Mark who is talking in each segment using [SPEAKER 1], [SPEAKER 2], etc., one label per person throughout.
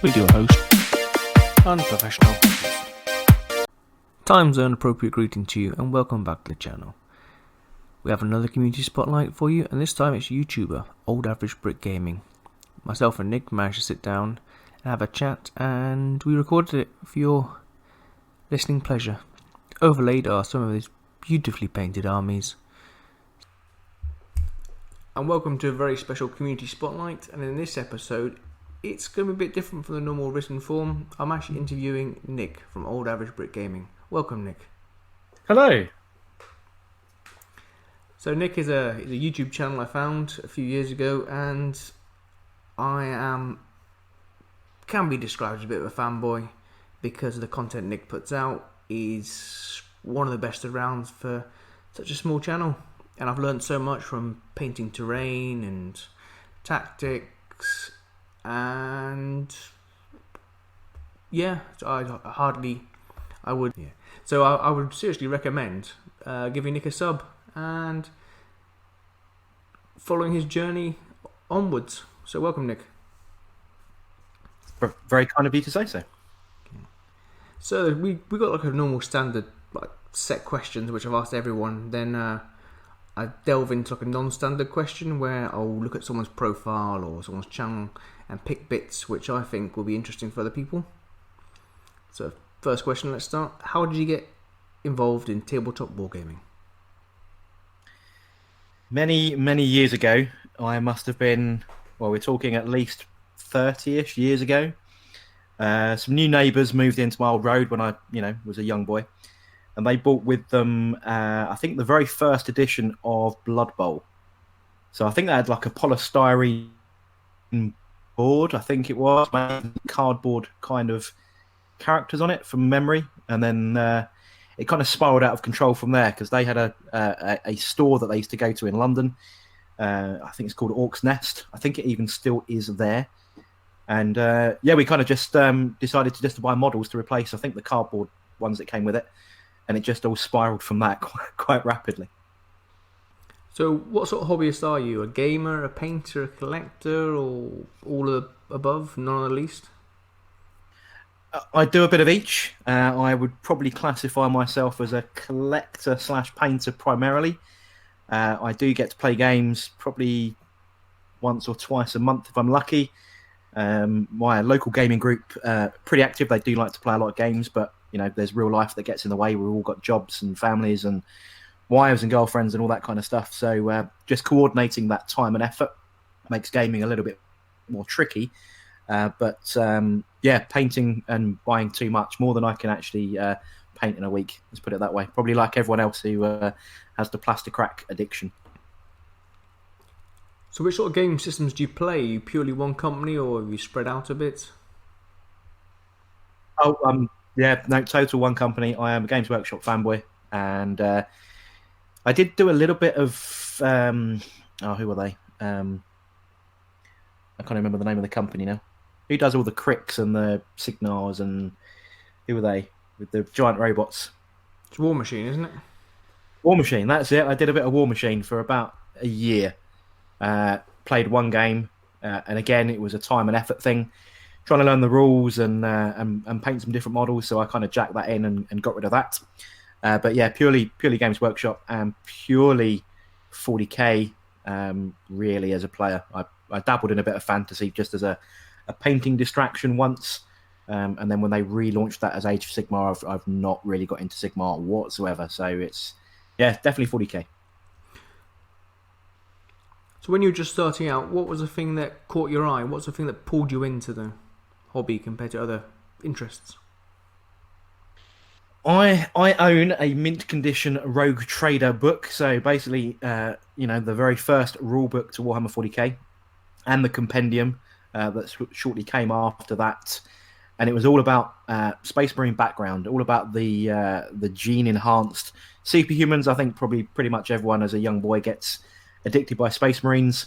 [SPEAKER 1] with your host, Unprofessional Hobbies. Time zone appropriate greeting to you and welcome back to the channel. We have another community spotlight for you, and this time it's YouTuber Old Average Brit Gaming. Myself and Nick managed to sit down and have a chat, and we recorded it for your listening pleasure. Overlaid are some of his beautifully painted armies. And welcome to a very special community spotlight, and in this episode it's going to be a bit different from the normal written form. I'm actually interviewing Nick from Old Average Brit Gaming. Welcome, Nick.
[SPEAKER 2] Hello.
[SPEAKER 1] So Nick is a YouTube channel I found a few years ago, and can be described as a bit of a fanboy because the content Nick puts out is one of the best around for such a small channel. And I've learned so much from painting terrain and tactics, and yeah, I would seriously recommend giving Nick a sub and following his journey onwards. So welcome, Nick.
[SPEAKER 2] Very kind of you to say so.
[SPEAKER 1] So we got like a normal standard like set questions which I've asked everyone. Then I delve into like a non-standard question where I'll look at someone's profile or someone's channel and pick bits which I think will be interesting for other people. So first question, let's start. How did you get involved in tabletop wargaming?
[SPEAKER 2] Many years ago. I must have been, well, we're talking at least 30-ish years ago. Some new neighbours moved into my old road when I, was a young boy. And they brought with them, I think, the very first edition of Blood Bowl. So I think they had like a polystyrene board, I think it was, cardboard kind of characters on it from memory. And then it kind of spiraled out of control from there because they had a store that they used to go to in London. I think it's called Orc's Nest. I think it even still is there. And we kind of just decided to buy models to replace, I think, the cardboard ones that came with it. And it just all spiraled from that quite rapidly.
[SPEAKER 1] So what sort of hobbyist are you? A gamer, a painter, a collector, or all of the above, none of the least?
[SPEAKER 2] I do a bit of each. I would probably classify myself as a collector / painter primarily. I do get to play games probably once or twice a month if I'm lucky. My local gaming group, pretty active. They do like to play a lot of games, but there's real life that gets in the way. We've all got jobs and families and wives and girlfriends and all that kind of stuff. So just coordinating that time and effort makes gaming a little bit more tricky. But painting and buying too much, more than I can actually paint in a week. Let's put it that way. Probably like everyone else who has the plastic crack addiction.
[SPEAKER 1] So which sort of game systems do you play? Are you purely one company or have you spread out a bit?
[SPEAKER 2] Total one company. I am a Games Workshop fanboy, and I did do a little bit of who were they? I can't remember the name of the company now. Who does all the cricks and the signals, and who were they with the giant robots?
[SPEAKER 1] It's War Machine, isn't it?
[SPEAKER 2] War Machine, that's it. I did a bit of War Machine for about a year. Played one game, and again, it was a time and effort thing. Trying to learn the rules and paint some different models, so I kind of jacked that in and got rid of that. Purely Games Workshop and purely 40k. Really, as a player, I dabbled in a bit of fantasy just as a painting distraction once, and then when they relaunched that as Age of Sigmar, I've not really got into Sigmar whatsoever. So it's definitely 40k.
[SPEAKER 1] So when you were just starting out, what was the thing that caught your eye? What's the thing that pulled you into the hobby compared to other interests?
[SPEAKER 2] I own a mint condition Rogue Trader book. So basically, the very first rule book to Warhammer 40k, and the compendium that shortly came after that. And it was all about Space Marine background, all about the gene enhanced superhumans. I think probably pretty much everyone as a young boy gets addicted by Space Marines.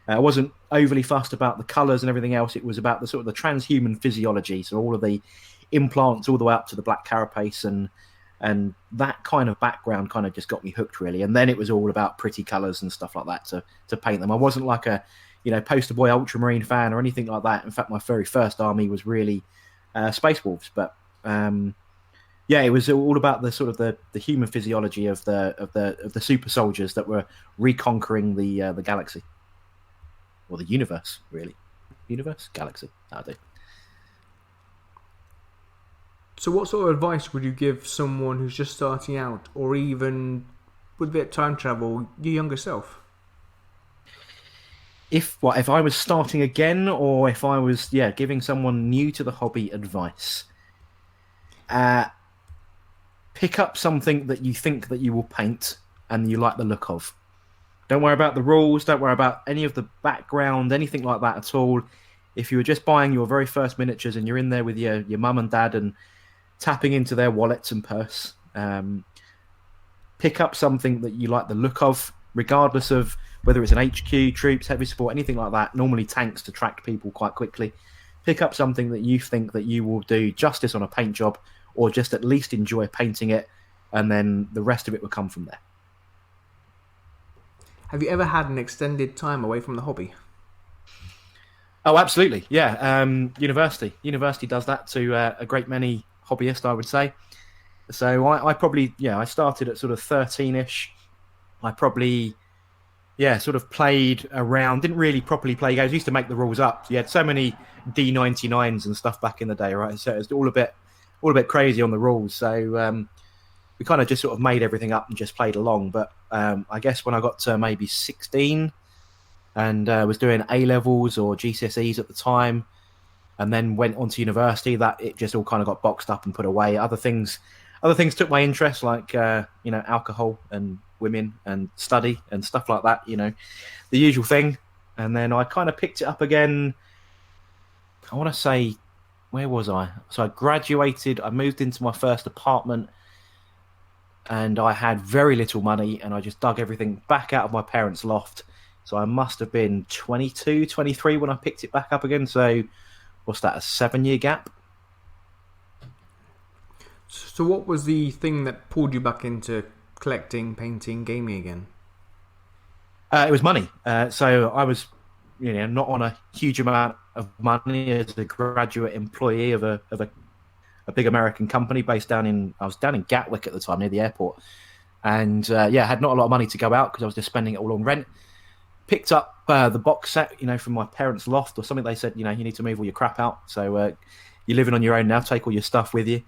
[SPEAKER 2] I wasn't overly fussed about the colours and everything else. It was about the sort of the transhuman physiology. So all of the implants all the way up to the black carapace and And that kind of background kind of just got me hooked, really. And then it was all about pretty colours and stuff like that to paint them. I wasn't like a, poster boy ultramarine fan or anything like that. In fact, my very first army was really Space Wolves. But it was all about the sort of the human physiology of the super soldiers that were reconquering the galaxy, or the universe, really. Universe, galaxy. That'll do.
[SPEAKER 1] So what sort of advice would you give someone who's just starting out, or even with a bit of time travel, your younger self?
[SPEAKER 2] If I was starting again, or if I was giving someone new to the hobby advice, pick up something that you think that you will paint and you like the look of. Don't worry about the rules, don't worry about any of the background, anything like that at all. If you were just buying your very first miniatures and you're in there with your mum and dad and tapping into their wallets and purse, pick up something that you like the look of, regardless of whether it's an HQ, troops, heavy support, anything like that. Normally tanks attract people quite quickly. Pick up something that you think that you will do justice on a paint job, or just at least enjoy painting it, and then the rest of it will come from there.
[SPEAKER 1] Have you ever had an extended time away from the hobby?
[SPEAKER 2] Oh, absolutely. Yeah. University does that to a great many hobbyists, I would say. So I probably, I started at sort of 13-ish. I probably, sort of played around, didn't really properly play games. I used to make the rules up. You had so many D99s and stuff back in the day, right? So it was all a bit crazy on the rules. So we kind of just sort of made everything up and just played along. But I guess when I got to maybe 16 and was doing A-levels or GCSEs at the time, and then went on to university, that it just all kind of got boxed up and put away. Other things took my interest, like alcohol and women and study and stuff like that, the usual thing. And then I kind of picked it up again. I want to say, where was I? So I graduated, I moved into my first apartment, and I had very little money, and I just dug everything back out of my parents' loft. So I must have been 22, 23 when I picked it back up again. So what's that, a 7-year gap?
[SPEAKER 1] So what was the thing that pulled you back into collecting, painting, gaming again?
[SPEAKER 2] It was money. So I was, not on a huge amount of money as a graduate employee of a big American company based I was down in Gatwick at the time, near the airport. And had not a lot of money to go out because I was just spending it all on rent. Picked up the box set, from my parents' loft or something. They said, you need to move all your crap out. So you're living on your own now, take all your stuff with you.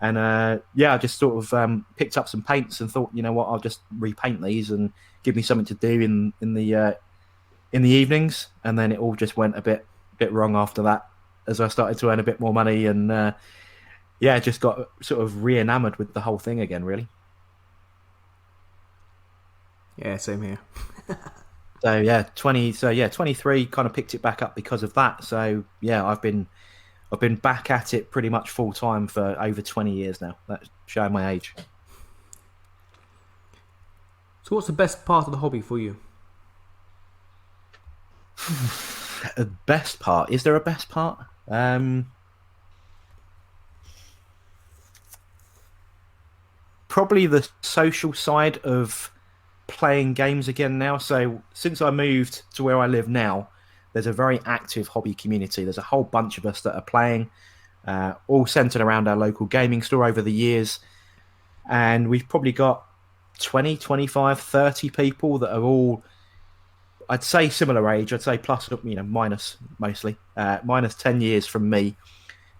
[SPEAKER 2] And I just sort of picked up some paints and thought, I'll just repaint these and give me something to do in the evenings. And then it all just went a bit wrong after that, as I started to earn a bit more money and just got sort of re-enamored with the whole thing again, really.
[SPEAKER 1] Yeah, same here.
[SPEAKER 2] So 23 kind of picked it back up because of that. So I've been back at it pretty much full time for over 20 years now. That's showing my age.
[SPEAKER 1] So what's the best part of the hobby for you?
[SPEAKER 2] The best part? Is there a best part? Probably the social side of playing games again now. So since I moved to where I live now, there's a very active hobby community. There's a whole bunch of us that are playing, all centered around our local gaming store over the years. And we've probably got 20, 25, 30 people that are all, I'd say similar age. I'd say plus, minus mostly, minus 10 years from me.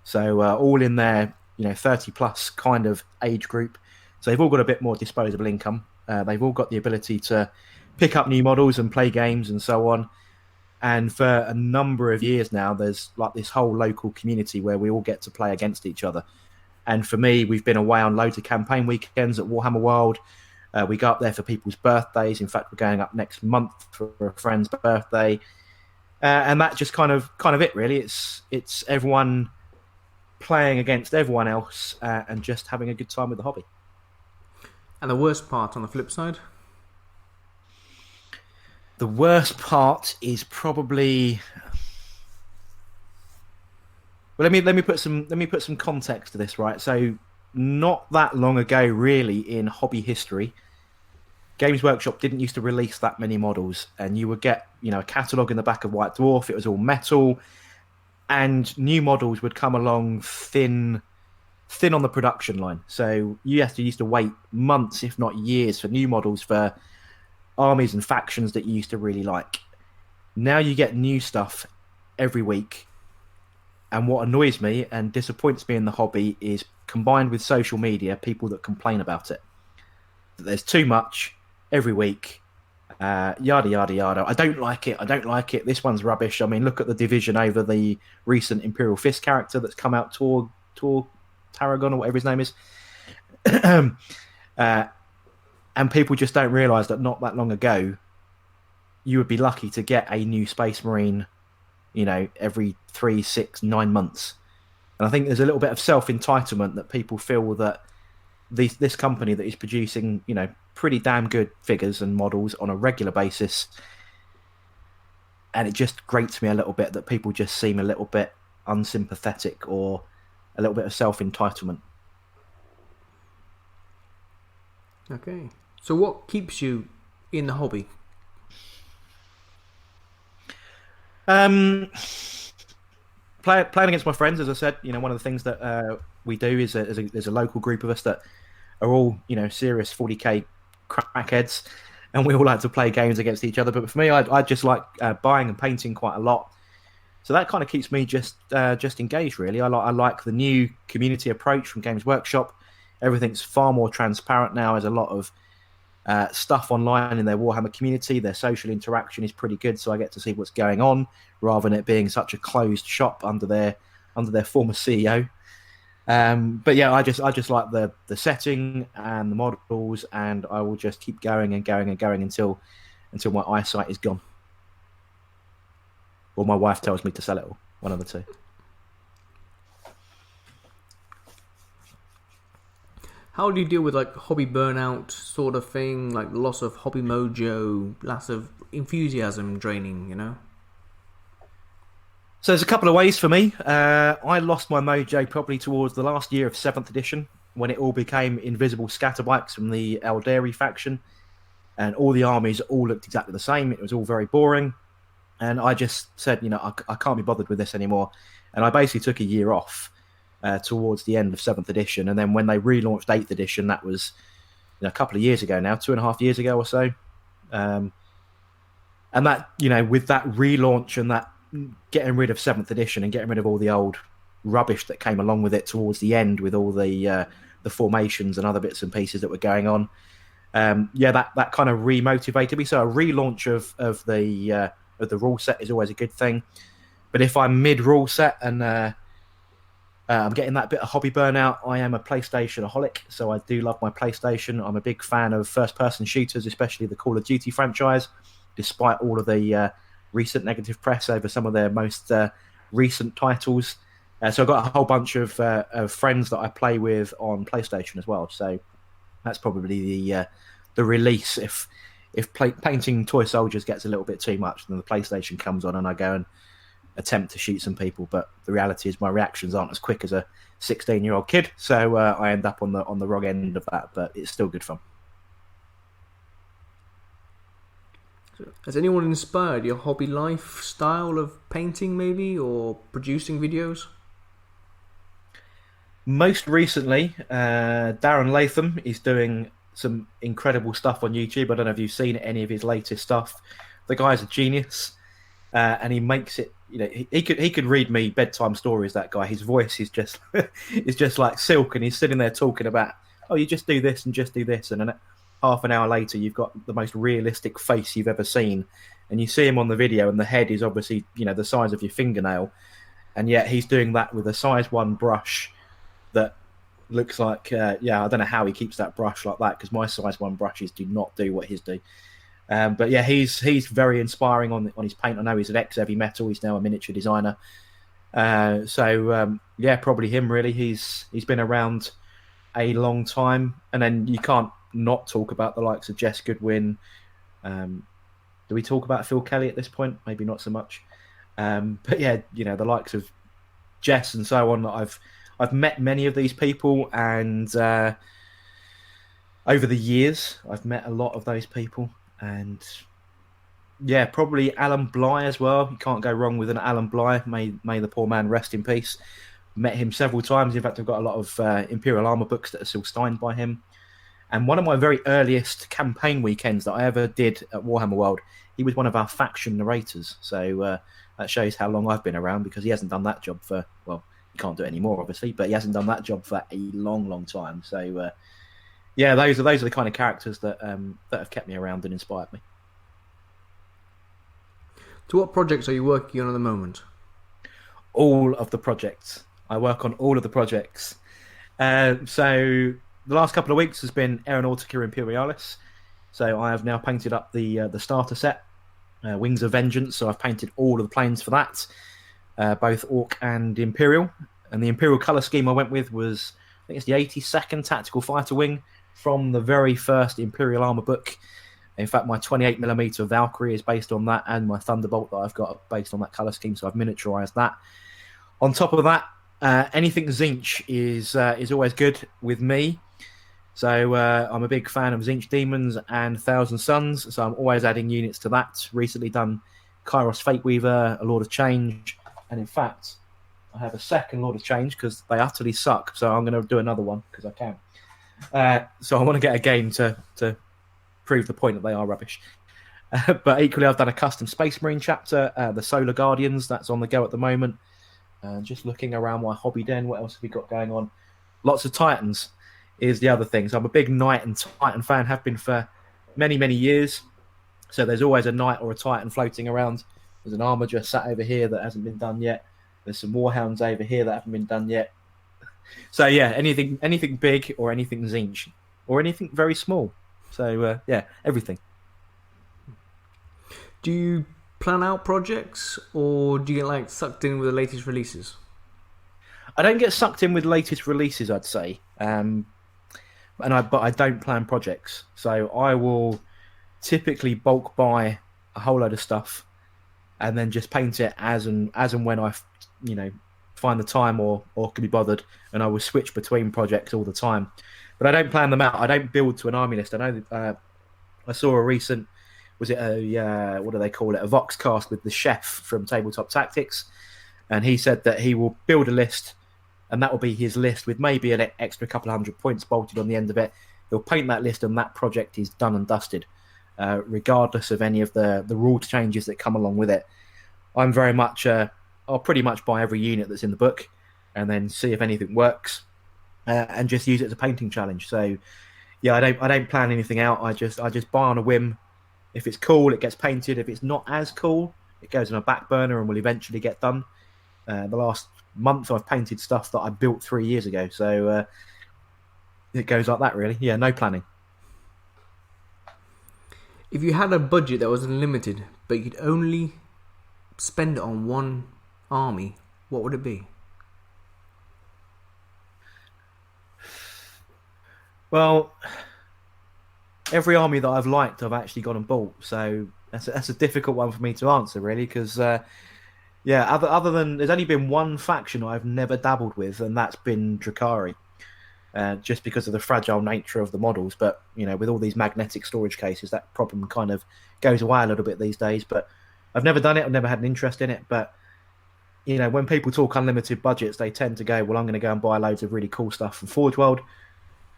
[SPEAKER 2] So all in their, 30 plus kind of age group. So they've all got a bit more disposable income. They've all got the ability to pick up new models and play games and so on. And for a number of years now, there's like this whole local community where we all get to play against each other. And for me, we've been away on loads of campaign weekends at Warhammer World. We go up there for people's birthdays. In fact, we're going up next month for a friend's birthday. And that just kind of it, really. It's everyone playing against everyone else and just having a good time with the hobby.
[SPEAKER 1] And the worst part on the flip side?
[SPEAKER 2] The worst part is probably. Well, let me put some context to this, right? So not that long ago, really, in hobby history, Games Workshop didn't used to release that many models, and you would get, a catalogue in the back of White Dwarf. It was all metal, and new models would come along thin on the production line. So you used to wait months, if not years, for new models for armies and factions that you used to really like. Now you get new stuff every week. And what annoys me and disappoints me in the hobby is, combined with social media, people that complain about it. That there's too much every week, yada, yada, yada. I don't like it. This one's rubbish. I mean, look at the division over the recent Imperial Fist character that's come out, Tor Tarragon, or whatever his name is. And people just don't realise that not that long ago, you would be lucky to get a new Space Marine, every 3, 6, 9 months. And I think there's a little bit of self-entitlement that people feel that this company that is producing, pretty damn good figures and models on a regular basis. And it just grates me a little bit that people just seem a little bit unsympathetic or a little bit of self-entitlement.
[SPEAKER 1] Okay. So what keeps you in the hobby?
[SPEAKER 2] Playing against my friends, as I said, one of the things that we do is there's a local group of us that are all, serious 40k crackheads, and we all like to play games against each other. But for me, I just like buying and painting quite a lot. So that kind of keeps me just engaged, really. I like the new community approach from Games Workshop. Everything's far more transparent now. There's a lot of stuff online in their Warhammer community. Their social interaction is pretty good, so I get to see what's going on rather than it being such a closed shop under their former CEO. But yeah, I just like the setting and the models, and I will just keep going and going and going until my eyesight is gone, or my wife tells me to sell it all. One of the two.
[SPEAKER 1] How do you deal with hobby burnout sort of thing, like loss of hobby mojo, loss of enthusiasm draining,
[SPEAKER 2] So there's a couple of ways for me. I lost my mojo probably towards the last year of 7th edition, when it all became invisible scatterbikes from the Eldari faction, and all the armies all looked exactly the same. It was all very boring, and I just said, I can't be bothered with this anymore, and I basically took a year off. Towards the end of 7th edition, and then when they relaunched 8th edition, that was a couple of years ago now, 2.5 years ago or so, and that, with that relaunch and that getting rid of 7th edition and getting rid of all the old rubbish that came along with it towards the end, with all the formations and other bits and pieces that were going on, that kind of remotivated me. So a relaunch of the rule set is always a good thing, but if I'm mid rule set and I'm getting that bit of hobby burnout, I am a PlayStation-aholic, so I do love my PlayStation. I'm a big fan of first-person shooters, especially the Call of Duty franchise, despite all of the recent negative press over some of their most recent titles. So I've got a whole bunch of friends that I play with on PlayStation as well. So that's probably the release. If painting toy soldiers gets a little bit too much, then the PlayStation comes on and I go and attempt to shoot some people, but the reality is my reactions aren't as quick as a 16-year-old kid, so I end up on the wrong end of that, but it's still good fun.
[SPEAKER 1] Has anyone inspired your hobby lifestyle of painting, maybe, or producing videos?
[SPEAKER 2] Most recently, Darren Latham is doing some incredible stuff on YouTube. I don't know if you've seen any of his latest stuff. The guy's a genius, and he makes it. He could read me bedtime stories. That guy, his voice is just is just like silk, and he's sitting there talking about, oh, you just do this and just do this, and then half an hour later, you've got the most realistic face you've ever seen, and you see him on the video, and the head is obviously the size of your fingernail, and yet he's doing that with a size 1 brush that looks like I don't know how he keeps that brush like that, because my size 1 brushes do not do what his do. But yeah, he's very inspiring on his paint. I know he's an ex-heavy metal. He's now a miniature designer. Probably him really. He's been around a long time, and then you can't not talk about the likes of Jess Goodwin. Do we talk about Phil Kelly at this point? Maybe not so much. But yeah, the likes of Jess and so on that I've met many of these people, and over the years, I've met a lot of those people, and yeah, probably Alan Bligh as well. You can't go wrong with an Alan Bligh. May the poor man rest in peace. Met him several times. In fact, I've got a lot of Imperial Armour books that are still signed by him. And one of my very earliest campaign weekends that I ever did at Warhammer World, he was one of our faction narrators. So that shows how long I've been around, because he hasn't done that job for, well, he can't do it anymore, obviously, but he hasn't done that job for a long, long time. So yeah, those are the kind of characters that have kept me around and inspired me.
[SPEAKER 1] So what projects are you working on at the moment?
[SPEAKER 2] All of the projects. I work on all of the projects. So the last couple of weeks has been Aeronautica Imperialis. So I have now painted up the starter set, Wings of Vengeance. So I've painted all of the planes for that, both Orc and Imperial. And the Imperial colour scheme I went with was, I think it's the 82nd Tactical Fighter Wing from the very first Imperial Armour book. In fact, my 28mm Valkyrie is based on that, and my Thunderbolt that I've got based on that colour scheme, so I've miniaturised that. On top of that, anything Tzeentch is always good with me. So I'm a big fan of Tzeentch Demons and Thousand Suns, so I'm always adding units to that. Recently done Kairos Fate Weaver, a Lord of Change, and in fact, I have a second Lord of Change because they utterly suck, so I'm going to do another one because I can. So I want to get a game to prove the point that they are rubbish. But equally, I've done a custom Space Marine chapter, the Solar Guardians, that's on the go at the moment. Just looking around my hobby den, what else have we got going on? Lots of Titans is the other thing. So I'm a big Knight and Titan fan, have been for many, many years. So there's always a Knight or a Titan floating around. There's an Armiger sat over here that hasn't been done yet. There's some Warhounds over here that haven't been done yet. So yeah, anything big or anything Tzeentch or anything very small. So yeah, everything.
[SPEAKER 1] Do you plan out projects, or do you get sucked in with the latest releases?
[SPEAKER 2] I don't get sucked in with latest releases, I'd say, but I don't plan projects. So I will typically bulk buy a whole load of stuff, and then just paint it as and when I, find the time or can be bothered, and I will switch between projects all the time. But I don't plan them out. I don't build to an army list. I know I saw a recent, was it what do they call it? A Voxcast with the chef from Tabletop Tactics. And he said that he will build a list, and that will be his list with maybe an extra couple of 100 points bolted on the end of it. He'll paint that list, and that project is done and dusted, regardless of any of the rule changes that come along with it. I'm very much, I'll pretty much buy every unit that's in the book and then see if anything works. And just use it as a painting challenge. So, yeah, I don't plan anything out. I just buy on a whim. If it's cool, it gets painted. If it's not as cool, it goes on a back burner and will eventually get done. The last month, I've painted stuff that I built 3 years ago. So it goes like that, really. Yeah, no planning.
[SPEAKER 1] If you had a budget that was unlimited, but you could only spend it on one army, what would it be?
[SPEAKER 2] Well, every army that I've liked, I've actually gone and bought. So that's a difficult one for me to answer, really, because other than there's only been one faction I've never dabbled with, and that's been Drukhari, just because of the fragile nature of the models. But with all these magnetic storage cases, that problem kind of goes away a little bit these days. But I've never done it. I've never had an interest in it. But when people talk unlimited budgets, they tend to go, well, I'm going to go and buy loads of really cool stuff from Forge World.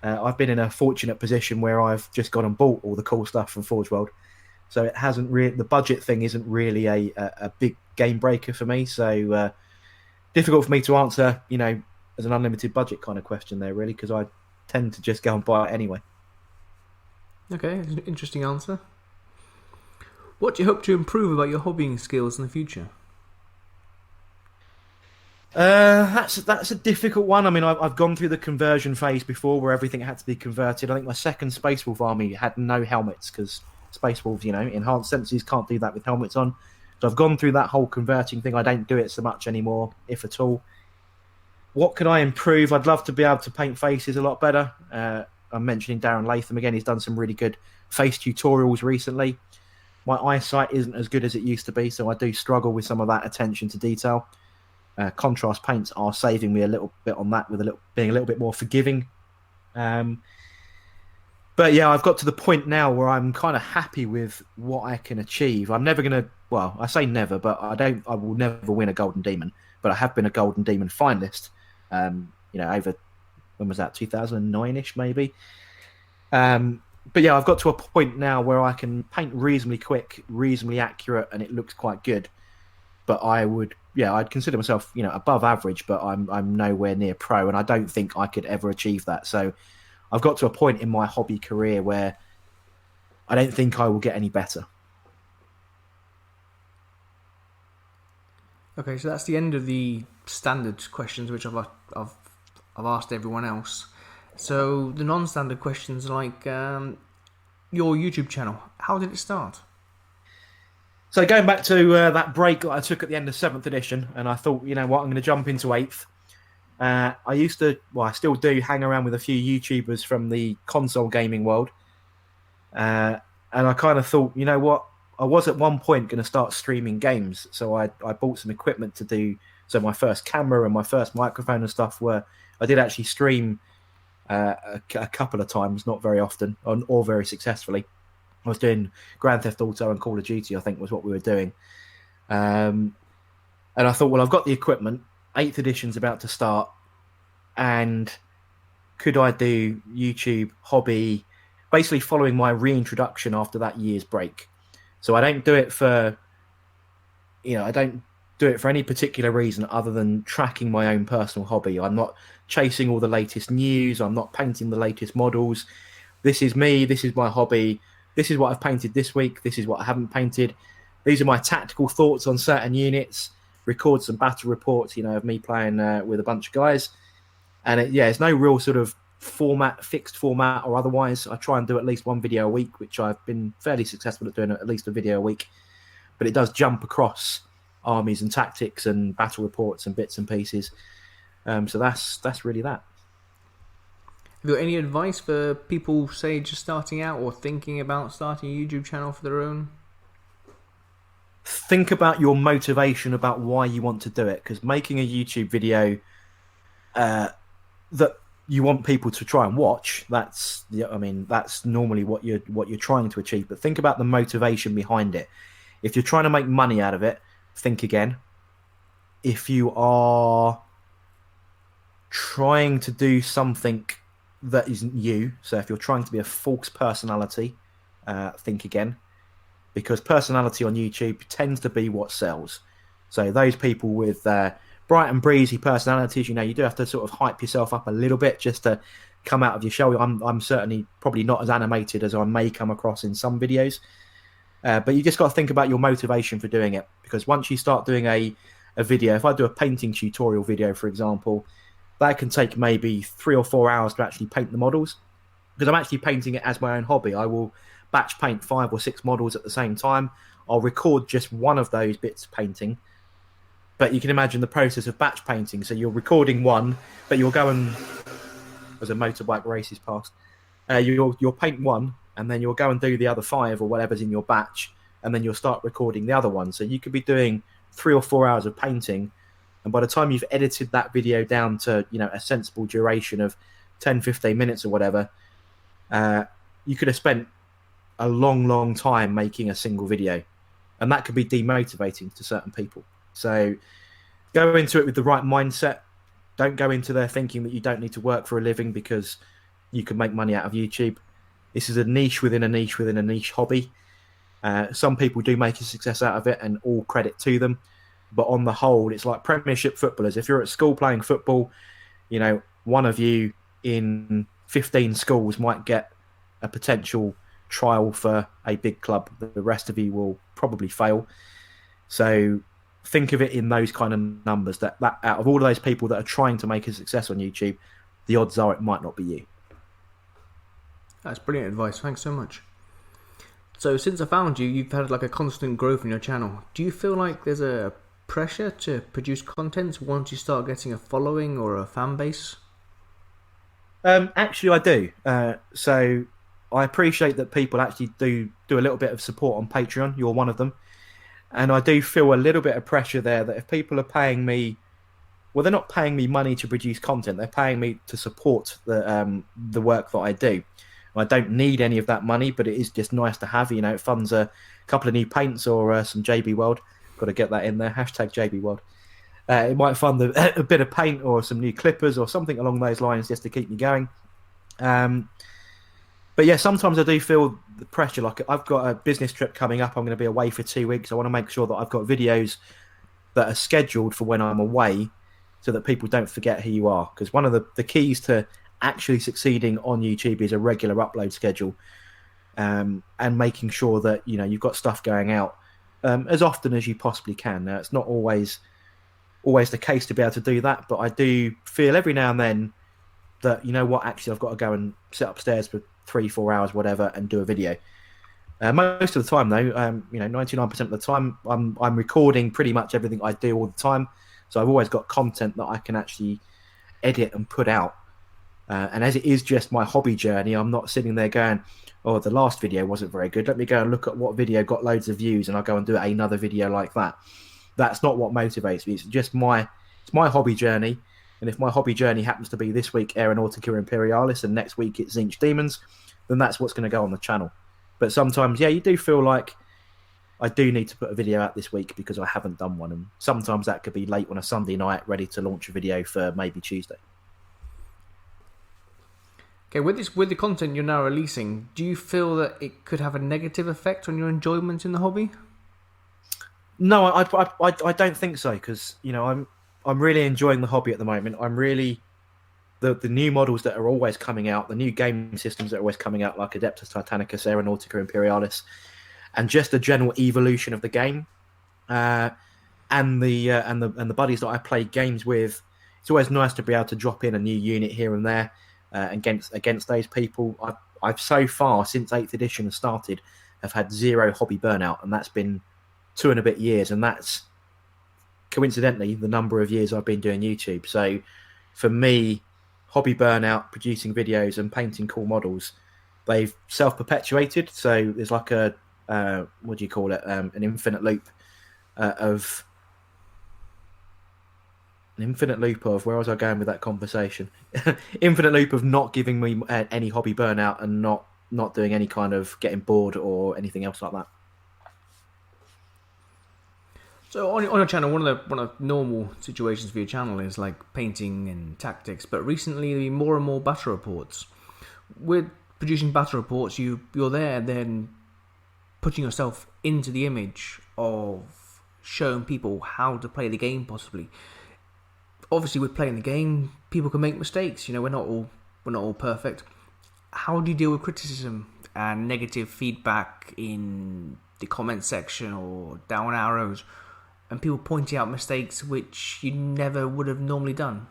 [SPEAKER 2] I've been in a fortunate position where I've just gone and bought all the cool stuff from Forge World, so it hasn't the budget thing isn't really a big game breaker for me. So difficult for me to answer, as an unlimited budget kind of question there, really, because I tend to just go and buy it anyway.
[SPEAKER 1] Okay, interesting answer. What do you hope to improve about your hobbying skills in the future?
[SPEAKER 2] That's a difficult one. I mean, I've gone through the conversion phase before, where everything had to be converted. I think my second Space Wolf army had no helmets because Space Wolves, enhanced senses can't do that with helmets on. So I've gone through that whole converting thing. I don't do it so much anymore, if at all. What can I improve? I'd love to be able to paint faces a lot better. I'm mentioning Darren Latham again. He's done some really good face tutorials recently. My eyesight isn't as good as it used to be, so I do struggle with some of that attention to detail. contrast paints are saving me a little bit on that, with being a little bit more forgiving. But yeah, I've got to the point now where I'm kind of happy with what I can achieve. I'm never going to, well, I say never, but I will never win a Golden Demon, but I have been a Golden Demon finalist, over, when was that, 2009-ish maybe? But yeah, I've got to a point now where I can paint reasonably quick, reasonably accurate, and it looks quite good. But I'd consider myself, above average, but I'm nowhere near pro, and I don't think I could ever achieve that. So I've got to a point in my hobby career where I don't think I will get any better.
[SPEAKER 1] Okay, so that's the end of the standard questions, which I've asked everyone else. So the non-standard questions, like your YouTube channel, how did it start?
[SPEAKER 2] So going back to that break that I took at the end of 7th edition, and I thought, you know what, I'm going to jump into 8th. I still do hang around with a few YouTubers from the console gaming world. And I kind of thought, you know what, I was at one point going to start streaming games. So I bought some equipment to do. So my first camera and my first microphone and stuff I did actually stream a couple of times, not very often, or very successfully. I was doing Grand Theft Auto and Call of Duty, I think was what we were doing. And I thought, well, I've got the equipment. 8th edition's about to start. And could I do YouTube, hobby, basically following my reintroduction after that year's break? So I don't do it for, I don't do it for any particular reason other than tracking my own personal hobby. I'm not chasing all the latest news. I'm not painting the latest models. This is me. This is my hobby. This is what I've painted this week. This is what I haven't painted. These are my tactical thoughts on certain units. Record some battle reports, of me playing with a bunch of guys. And it's no real sort of fixed format or otherwise. I try and do at least one video a week, which I've been fairly successful at doing, at least a video a week. But it does jump across armies and tactics and battle reports and bits and pieces. So that's really that.
[SPEAKER 1] Have you got any advice for people, say, just starting out or thinking about starting a YouTube channel for their own?
[SPEAKER 2] Think about your motivation about why you want to do it, because making a YouTube video that you want people to try and watch, that's normally what you're trying to achieve. But think about the motivation behind it. If you're trying to make money out of it, think again. If you are trying to do something that isn't you, so if you're trying to be a false personality, think again. Because personality on YouTube tends to be what sells. So those people with bright and breezy personalities, you do have to sort of hype yourself up a little bit just to come out of your shell. I'm certainly probably not as animated as I may come across in some videos. But you just got to think about your motivation for doing it. Because once you start doing a video, if I do a painting tutorial video, for example, that can take maybe 3 or 4 hours to actually paint the models. Because I'm actually painting it as my own hobby. I will batch paint 5 or 6 models at the same time. I'll record just one of those bits of painting. But you can imagine the process of batch painting. So you're recording one, but you're going, as a motorbike races past, you'll paint one, and then you'll go and do the other 5 or whatever's in your batch, and then you'll start recording the other one. So you could be doing 3 or 4 hours of painting, and by the time you've edited that video down to a sensible duration of 10, 15 minutes or whatever, you could have spent a long time making a single video, and that could be demotivating to certain people. So go into it with the right mindset. Don't go into there thinking that you don't need to work for a living because you can make money out of YouTube. This is a niche within a niche within a niche hobby. Some people do make a success out of it, and all credit to them. But on the whole, it's like Premiership footballers. If you're at school playing football, one of you in 15 schools might get a potential trial for a big club. The rest of you will probably fail. So think of it in those kind of numbers, that out of all of those people that are trying to make a success on YouTube, the odds are it might not be you.
[SPEAKER 1] That's brilliant advice. Thanks so much. So since I found you, you've had like a constant growth in your channel. Do you feel like there's a pressure to produce content once you start getting a following or a fan base?
[SPEAKER 2] Actually, I do. So I appreciate that people actually do a little bit of support on Patreon. You're one of them. And I do feel a little bit of pressure there that if people are paying me well, they're not paying me money to produce content. They're paying me to support the work that I do. I don't need any of that money, but it is just nice to have. It funds a couple of new paints or some JB World. Got to get that in there. Hashtag JB World. It might fund a bit of paint or some new clippers or something along those lines just to keep me going. But yeah, sometimes I do feel the pressure. Like I've got a business trip coming up. I'm going to be away for 2 weeks. I want to make sure that I've got videos that are scheduled for when I'm away so that people don't forget who you are. Because one of the keys to actually succeeding on YouTube is a regular upload schedule, and making sure that you've got stuff going out as often as you possibly can. Now, it's not always the case to be able to do that, but I do feel every now and then that actually I've got to go and sit upstairs for 3-4 hours, whatever, and do a video. Most of the time, though, 99% of the time, I'm recording pretty much everything I do all the time. So I've always got content that I can actually edit and put out. And as it is just my hobby journey, I'm not sitting there going, oh, the last video wasn't very good. Let me go and look at what video got loads of views and I'll go and do another video like that. That's not what motivates me. It's just my hobby journey. And if my hobby journey happens to be this week Aeronautica Imperialis and next week it's Zinch Demons, then that's what's going to go on the channel. But sometimes, yeah, you do feel like I do need to put a video out this week because I haven't done one. And sometimes that could be late on a Sunday night, ready to launch a video for maybe Tuesday.
[SPEAKER 1] Okay, with the content you're now releasing, do you feel that it could have a negative effect on your enjoyment in the hobby?
[SPEAKER 2] No, I don't think so, because I'm really enjoying the hobby at the moment. I'm really the new models that are always coming out, the new game systems that are always coming out, like Adeptus Titanicus, Aeronautica Imperialis, and just the general evolution of the game, and the buddies that I play games with. It's always nice to be able to drop in a new unit here and there against those people. I've so far since 8th edition has started, have had 0 hobby burnout, and that's been 2 and a bit years, and that's coincidentally the number of years I've been doing YouTube. So for me, hobby burnout, producing videos and painting cool models, they've self-perpetuated. So there's like a what do you call it, an infinite loop of where was I going with that conversation? Infinite loop of not giving me any hobby burnout and not doing any kind of getting bored or anything else like that.
[SPEAKER 1] So on your channel, one of the normal situations for your channel is like painting and tactics, but recently there have been more and more battle reports. With producing battle reports, you're there then putting yourself into the image of showing people how to play the game possibly. Obviously with playing the game, people can make mistakes. We're not all perfect. How do you deal with criticism and negative feedback in the comment section or down arrows, and people pointing out mistakes which you never would have normally done?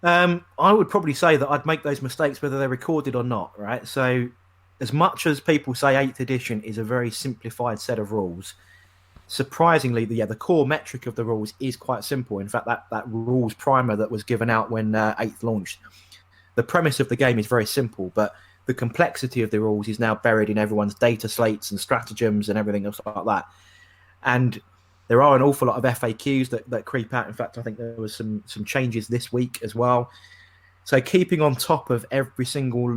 [SPEAKER 2] I would probably say that I'd make those mistakes whether they're recorded or not, right? So as much as people say 8th edition is a very simplified set of rules, surprisingly, the core metric of the rules is quite simple. In fact, that rules primer that was given out when 8th launched, the premise of the game is very simple, but the complexity of the rules is now buried in everyone's data slates and stratagems and everything else like that. And there are an awful lot of FAQs that creep out. In fact, I think there was some changes this week as well. So keeping on top of every single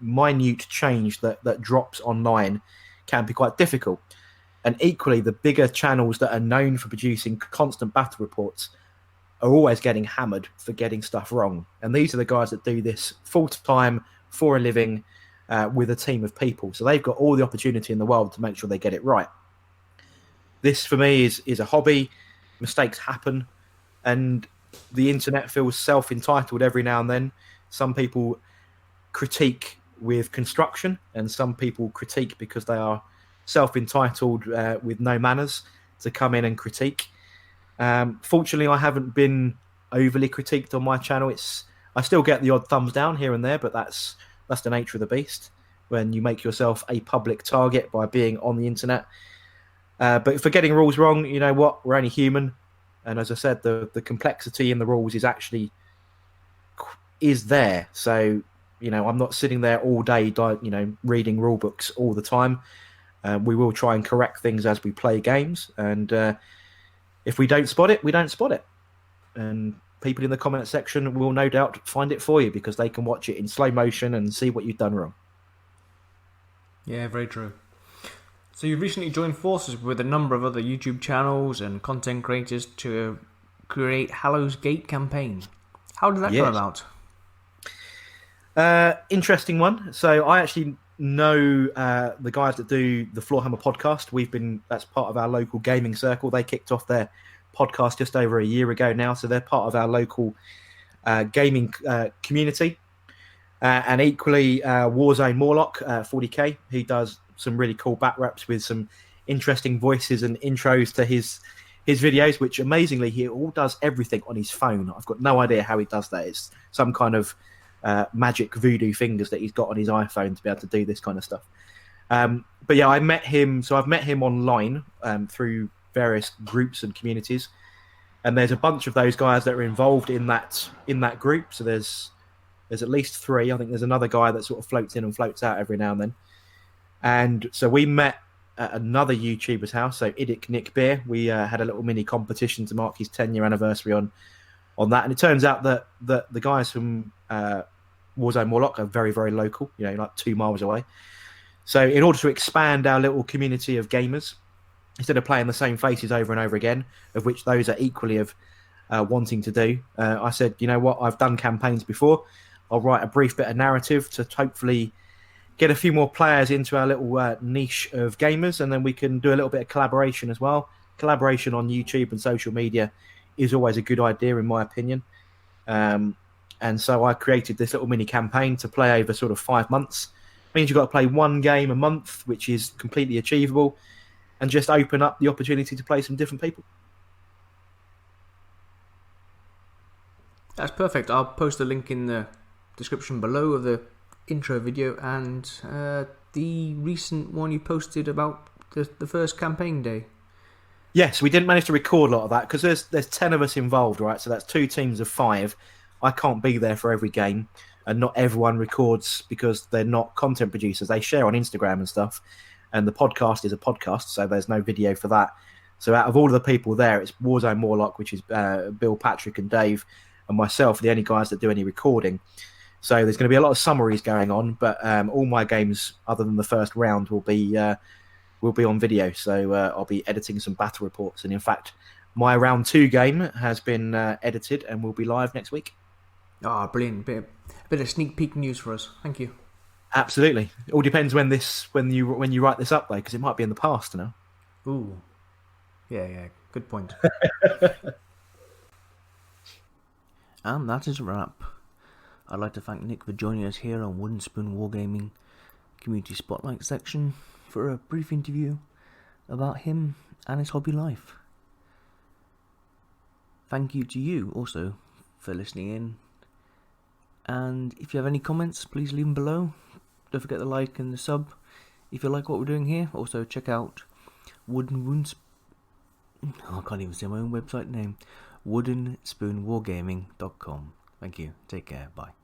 [SPEAKER 2] minute change that drops online can be quite difficult. And equally, the bigger channels that are known for producing constant battle reports are always getting hammered for getting stuff wrong. And these are the guys that do this full-time for a living with a team of people. So they've got all the opportunity in the world to make sure they get it right. This, for me, is a hobby. Mistakes happen. And the internet feels self-entitled every now and then. Some people critique with construction, and some people critique because they are self-entitled with no manners to come in and critique. Fortunately, I haven't been overly critiqued on my channel. I still get the odd thumbs down here and there, but that's the nature of the beast when you make yourself a public target by being on the internet. But for getting rules wrong, you know what? We're only human. And as I said, the complexity in the rules is there. So, I'm not sitting there all day, reading rule books all the time. We will try and correct things as we play games. And if we don't spot it, we don't spot it. and people in the comment section will no doubt find it for you because they can watch it in slow motion and see what you've done wrong.
[SPEAKER 1] Yeah, very true. So you've recently joined forces with a number of other YouTube channels and content creators to create Hallows Gate campaign. How did that come about?
[SPEAKER 2] Interesting one. So I actually know the guys that do the Floorhammer podcast. That's part of our local gaming circle. They kicked off their podcast just over a year ago now, so they're part of our local gaming community. And equally, Warzone Morlock, 40k, he does some really cool back raps with some interesting voices and intros to his videos, which amazingly he all does everything on his phone. I've got no idea how he does that. It's some kind of magic voodoo fingers that he's got on his iPhone to be able to do this kind of stuff. But yeah, I met him. So I've met him online through various groups and communities, and there's a bunch of those guys that are involved in that group. So there's at least 3. I think there's another guy that sort of floats in and floats out every now and then. And so we met at another YouTuber's house, so Idic Nick Beer. We had a little mini competition to mark his 10-year anniversary on that. And it turns out that the guys from Warzone Morlock are very, very local, like 2 miles away. So in order to expand our little community of gamers, instead of playing the same faces over and over again, of which those are equally of wanting to do, I said, you know what, I've done campaigns before. I'll write a brief bit of narrative to hopefully get a few more players into our little niche of gamers, and then we can do a little bit of collaboration as well. Collaboration on YouTube and social media is always a good idea, in my opinion. And so I created this little mini campaign to play over sort of 5 months. It means you've got to play 1 game a month, which is completely achievable, and just open up the opportunity to play some different people.
[SPEAKER 1] That's perfect. I'll post a link in the description below of the intro video and the recent one you posted about the first campaign day.
[SPEAKER 2] Yes, we didn't manage to record a lot of that because there's 10 of us involved, right? So that's 2 teams of 5. I can't be there for every game, and not everyone records because they're not content producers. They share on Instagram and stuff, and the podcast is a podcast, so there's no video for that. So out of all of the people there, it's Warzone Morlock, which is Bill, Patrick and Dave, and myself, the only guys that do any recording. So there's going to be a lot of summaries going on, but all my games, other than the first round, will be on video. So I'll be editing some battle reports, and in fact, my round 2 game has been edited and will be live next week.
[SPEAKER 1] Ah, brilliant! Bit of sneak peek news for us. Thank you.
[SPEAKER 2] Absolutely. It all depends when you write this up, though, because it might be in the past now.
[SPEAKER 1] Ooh, yeah. Good point. And that is a wrap. I'd like to thank Nick for joining us here on Wooden Spoon Wargaming Community Spotlight section for a brief interview about him and his hobby life. Thank you to you also for listening in. And if you have any comments, please leave them below. Don't forget the like and the sub if you like what we're doing here. Also check out I can't even say my own website name. woodenspoonwargaming.com. Thank you. Take care. Bye.